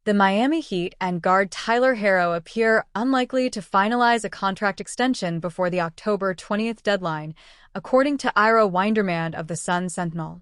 The Miami Heat and guard Tyler Herro appear unlikely to finalize a contract extension before the October 20th deadline, according to Ira Winderman of the Sun Sentinel.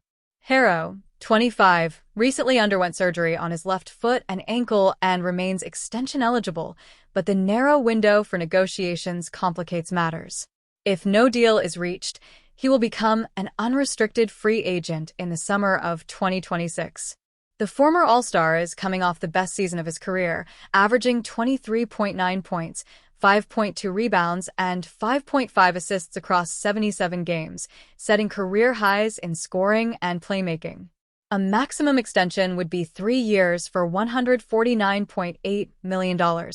Herro, 25, recently underwent surgery on his left foot and ankle and remains extension eligible, but the narrow window for negotiations complicates matters. If no deal is reached, he will become an unrestricted free agent in the summer of 2026. The former All-Star is coming off the best season of his career, averaging 23.9 points, 5.2 rebounds, and 5.5 assists across 77 games, setting career highs in scoring and playmaking. A maximum extension would be 3 years for $149.8 million,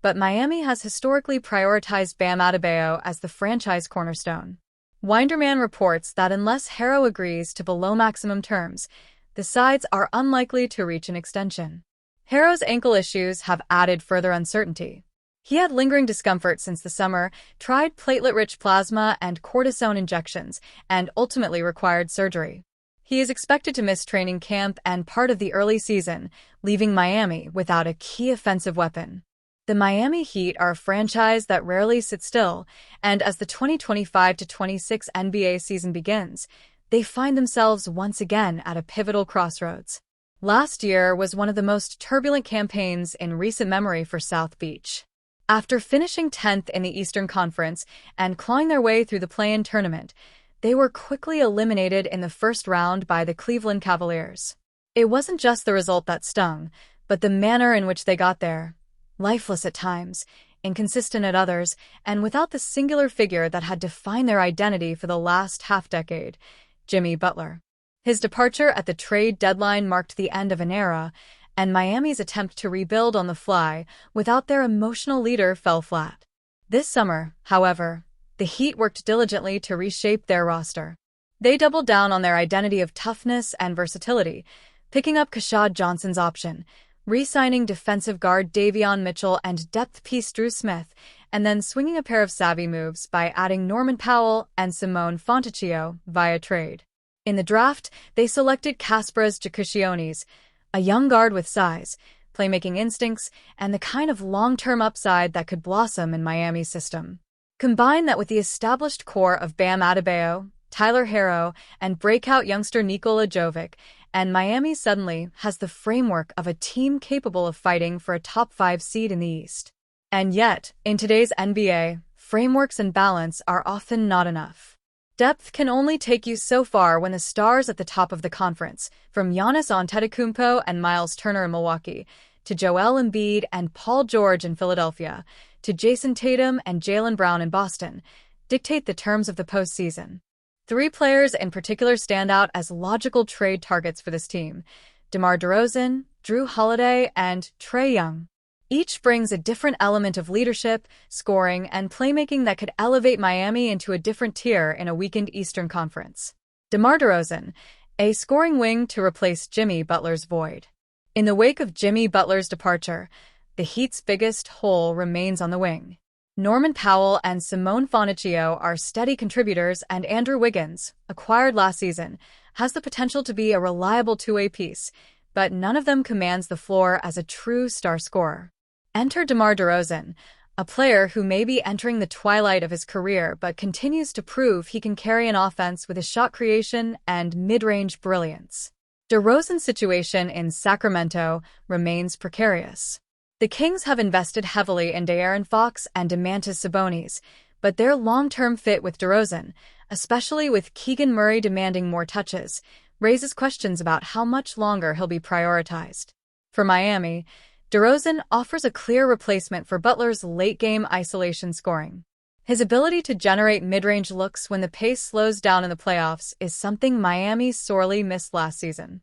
but Miami has historically prioritized Bam Adebayo as the franchise cornerstone. Winderman reports that unless Herro agrees to below maximum terms, the sides are unlikely to reach an extension. Herro's ankle issues have added further uncertainty. He had lingering discomfort since the summer, tried platelet-rich plasma and cortisone injections, and ultimately required surgery. He is expected to miss training camp and part of the early season, leaving Miami without a key offensive weapon. The Miami Heat are a franchise that rarely sits still, and as the 2025-26 NBA season begins, they find themselves once again at a pivotal crossroads. Last year was one of the most turbulent campaigns in recent memory for South Beach. After finishing 10th in the Eastern Conference and clawing their way through the play-in tournament, they were quickly eliminated in the first round by the Cleveland Cavaliers. It wasn't just the result that stung, but the manner in which they got there. Lifeless at times, inconsistent at others, and without the singular figure that had defined their identity for the last half-decade, Jimmy Butler. His departure at the trade deadline marked the end of an era, and Miami's attempt to rebuild on the fly without their emotional leader fell flat. This summer, however, the Heat worked diligently to reshape their roster. They doubled down on their identity of toughness and versatility, picking up Keshad Johnson's option, re-signing defensive guard Davion Mitchell and depth piece Jrue Smith, and then swinging a pair of savvy moves by adding Norman Powell and Simone Fontecchio via trade. In the draft, they selected Kasparas Jakušionis, a young guard with size, playmaking instincts, and the kind of long-term upside that could blossom in Miami's system. Combine that with the established core of Bam Adebayo, Tyler Herro, and breakout youngster Nikola Jovic, and Miami suddenly has the framework of a team capable of fighting for a top 5 seed in the East. And yet, in today's NBA, frameworks and balance are often not enough. Depth can only take you so far when the stars at the top of the conference, from Giannis Antetokounmpo and Miles Turner in Milwaukee, to Joel Embiid and Paul George in Philadelphia, to Jason Tatum and Jaylen Brown in Boston, dictate the terms of the postseason. 3 players in particular stand out as logical trade targets for this team: DeMar DeRozan, Jrue Holiday, and Trae Young. Each brings a different element of leadership, scoring, and playmaking that could elevate Miami into a different tier in a weakened Eastern Conference. DeMar DeRozan, a scoring wing to replace Jimmy Butler's void. In the wake of Jimmy Butler's departure, the Heat's biggest hole remains on the wing. Norman Powell and Simone Fontecchio are steady contributors, and Andrew Wiggins, acquired last season, has the potential to be a reliable two-way piece, but none of them commands the floor as a true star scorer. Enter DeMar DeRozan, a player who may be entering the twilight of his career but continues to prove he can carry an offense with his shot creation and mid-range brilliance. DeRozan's situation in Sacramento remains precarious. The Kings have invested heavily in De'Aaron Fox and Domantas Sabonis, but their long-term fit with DeRozan, especially with Keegan Murray demanding more touches, raises questions about how much longer he'll be prioritized. For Miami, DeRozan offers a clear replacement for Butler's late-game isolation scoring. His ability to generate mid-range looks when the pace slows down in the playoffs is something Miami sorely missed last season.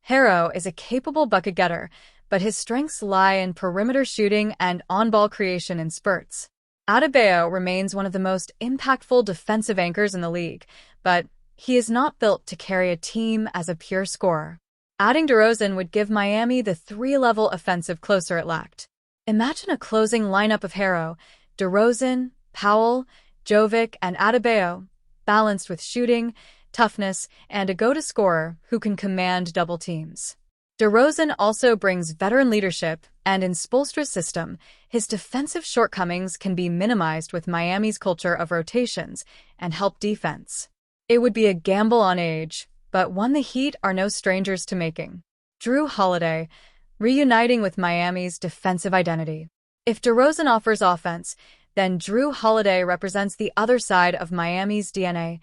Herro is a capable bucket getter, but his strengths lie in perimeter shooting and on-ball creation in spurts. Adebayo remains one of the most impactful defensive anchors in the league, but he is not built to carry a team as a pure scorer. Adding DeRozan would give Miami the 3-level offensive closer it lacked. Imagine a closing lineup of Herro, DeRozan, Powell, Jovic, and Adebayo, balanced with shooting, toughness, and a go-to scorer who can command double teams. DeRozan also brings veteran leadership, and in Spoelstra's system, his defensive shortcomings can be minimized with Miami's culture of rotations and help defense. It would be a gamble on age, but one the Heat are no strangers to making. Jrue Holiday, reuniting with Miami's defensive identity. If DeRozan offers offense, then Jrue Holiday represents the other side of Miami's DNA,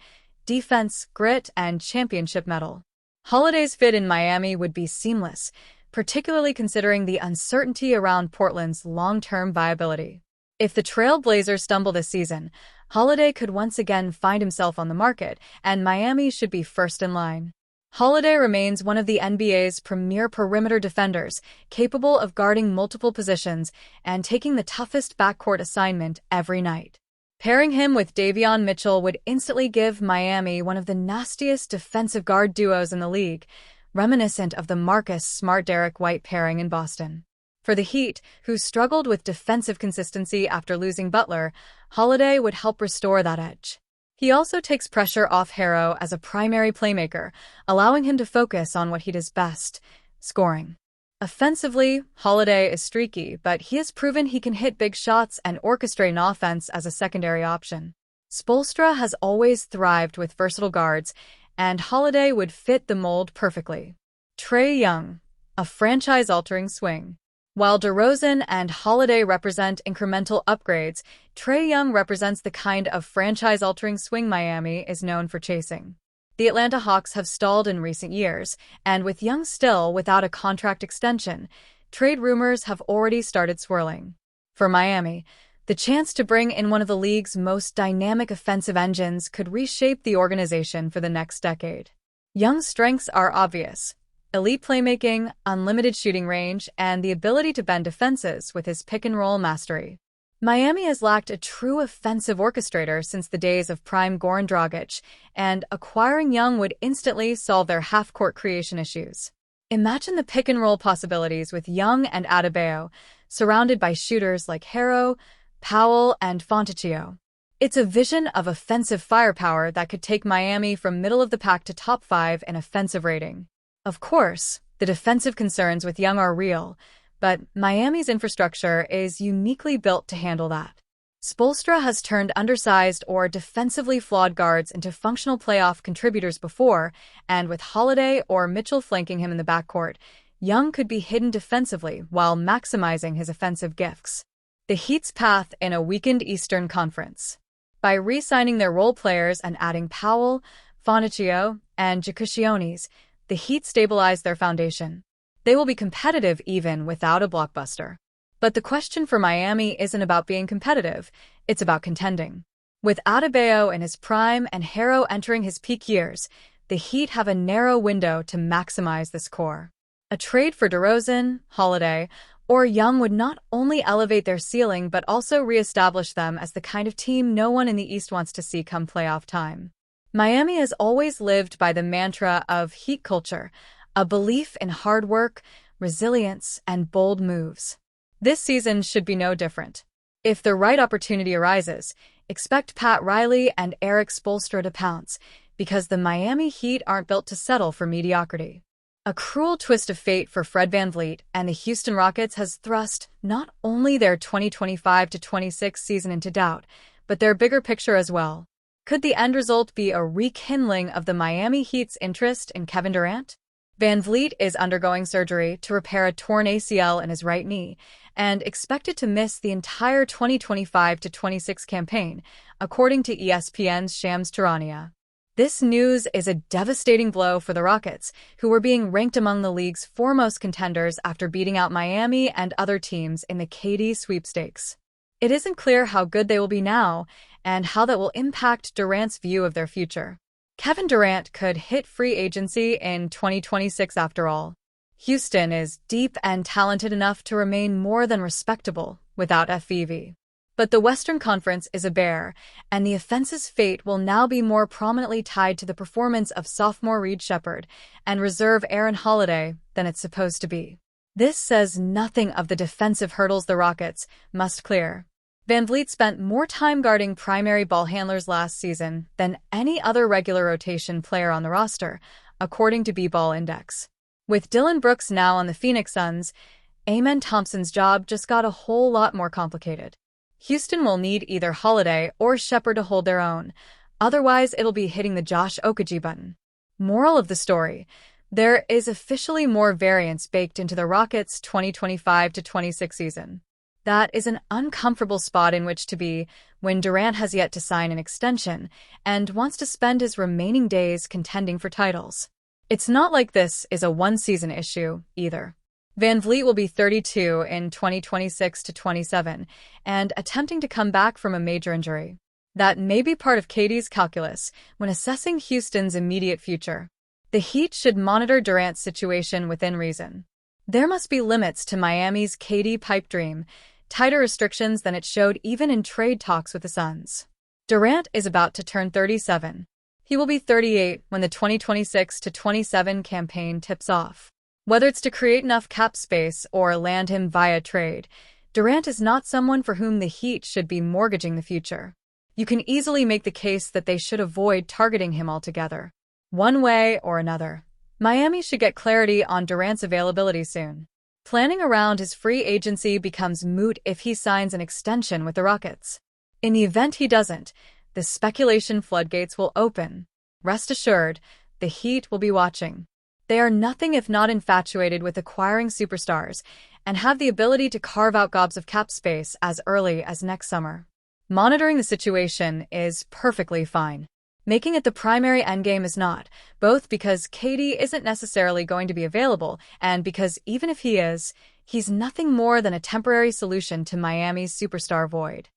defense, grit, and championship mettle. Holiday's fit in Miami would be seamless, particularly considering the uncertainty around Portland's long-term viability. If the Trail Blazers stumble this season, Holiday could once again find himself on the market, and Miami should be first in line. Holiday remains one of the NBA's premier perimeter defenders, capable of guarding multiple positions and taking the toughest backcourt assignment every night. Pairing him with Davion Mitchell would instantly give Miami one of the nastiest defensive guard duos in the league, reminiscent of the Marcus Smart-Derek White pairing in Boston. For the Heat, who struggled with defensive consistency after losing Butler, Holiday would help restore that edge. He also takes pressure off Herro as a primary playmaker, allowing him to focus on what he does best, scoring. Offensively, Holiday is streaky, but he has proven he can hit big shots and orchestrate an offense as a secondary option. Spoelstra has always thrived with versatile guards, and Holiday would fit the mold perfectly. Trae Young, a franchise-altering swing. While DeRozan and Holiday represent incremental upgrades, Trae Young represents the kind of franchise-altering swing Miami is known for chasing. The Atlanta Hawks have stalled in recent years, and with Young still without a contract extension, trade rumors have already started swirling. For Miami, the chance to bring in one of the league's most dynamic offensive engines could reshape the organization for the next decade. Young's strengths are obvious: elite playmaking, unlimited shooting range, and the ability to bend defenses with his pick-and-roll mastery. Miami has lacked a true offensive orchestrator since the days of prime Goran Dragic, and acquiring Young would instantly solve their half-court creation issues. Imagine the pick-and-roll possibilities with Young and Adebayo, surrounded by shooters like Herro, Powell, and Fontecchio. It's a vision of offensive firepower that could take Miami from middle-of-the-pack to top 5 in offensive rating. Of course, the defensive concerns with Young are real, but Miami's infrastructure is uniquely built to handle that. Spoelstra has turned undersized or defensively flawed guards into functional playoff contributors before, and with Holiday or Mitchell flanking him in the backcourt, Young could be hidden defensively while maximizing his offensive gifts. The Heat's path in a weakened Eastern Conference. By re-signing their role players and adding Powell, Fontecchio, and Jakushionis, the Heat stabilize their foundation. They will be competitive even without a blockbuster. But the question for Miami isn't about being competitive, it's about contending. With Adebayo in his prime and Herro entering his peak years, the Heat have a narrow window to maximize this core. A trade for DeRozan, Holiday, or Young would not only elevate their ceiling but also re-establish them as the kind of team no one in the East wants to see come playoff time. Miami has always lived by the mantra of Heat culture, a belief in hard work, resilience, and bold moves. This season should be no different. If the right opportunity arises, expect Pat Riley and Eric Spoelstra to pounce, because the Miami Heat aren't built to settle for mediocrity. A cruel twist of fate for Fred VanVleet and the Houston Rockets has thrust not only their 2025-26 season into doubt, but their bigger picture as well. Could the end result be a rekindling of the Miami Heat's interest in Kevin Durant? VanVleet is undergoing surgery to repair a torn ACL in his right knee and expected to miss the entire 2025-26 campaign, according to ESPN's Shams Charania. This news is a devastating blow for the Rockets, who were being ranked among the league's foremost contenders after beating out Miami and other teams in the KD sweepstakes. It isn't clear how good they will be now and how that will impact Durant's view of their future. Kevin Durant could hit free agency in 2026 after all. Houston is deep and talented enough to remain more than respectable without FVV. But the Western Conference is a bear, and the offense's fate will now be more prominently tied to the performance of sophomore Reed Sheppard and reserve Aaron Holiday than it's supposed to be. This says nothing of the defensive hurdles the Rockets must clear. VanVleet spent more time guarding primary ball handlers last season than any other regular rotation player on the roster, according to B-Ball Index. With Dillon Brooks now on the Phoenix Suns, Amen Thompson's job just got a whole lot more complicated. Houston will need either Holiday or Shepherd to hold their own. Otherwise, it'll be hitting the Josh Okogie button. Moral of the story: there is officially more variance baked into the Rockets' 2025-26 season. That is an uncomfortable spot in which to be when Durant has yet to sign an extension and wants to spend his remaining days contending for titles. It's not like this is a one-season issue, either. VanVleet will be 32 in 2026-27 and attempting to come back from a major injury. That may be part of KD's calculus when assessing Houston's immediate future. The Heat should monitor Durant's situation within reason. There must be limits to Miami's KD pipe dream, tighter restrictions than it showed even in trade talks with the Suns. Durant is about to turn 37. He will be 38 when the 2026-27 campaign tips off. Whether it's to create enough cap space or land him via trade, Durant is not someone for whom the Heat should be mortgaging the future. You can easily make the case that they should avoid targeting him altogether. One way or another, Miami should get clarity on Durant's availability soon. Planning around his free agency becomes moot if he signs an extension with the Rockets. In the event he doesn't, the speculation floodgates will open. Rest assured, the Heat will be watching. They are nothing if not infatuated with acquiring superstars and have the ability to carve out gobs of cap space as early as next summer. Monitoring the situation is perfectly fine. Making it the primary endgame is not, both because KD isn't necessarily going to be available and because even if he is, he's nothing more than a temporary solution to Miami's superstar void.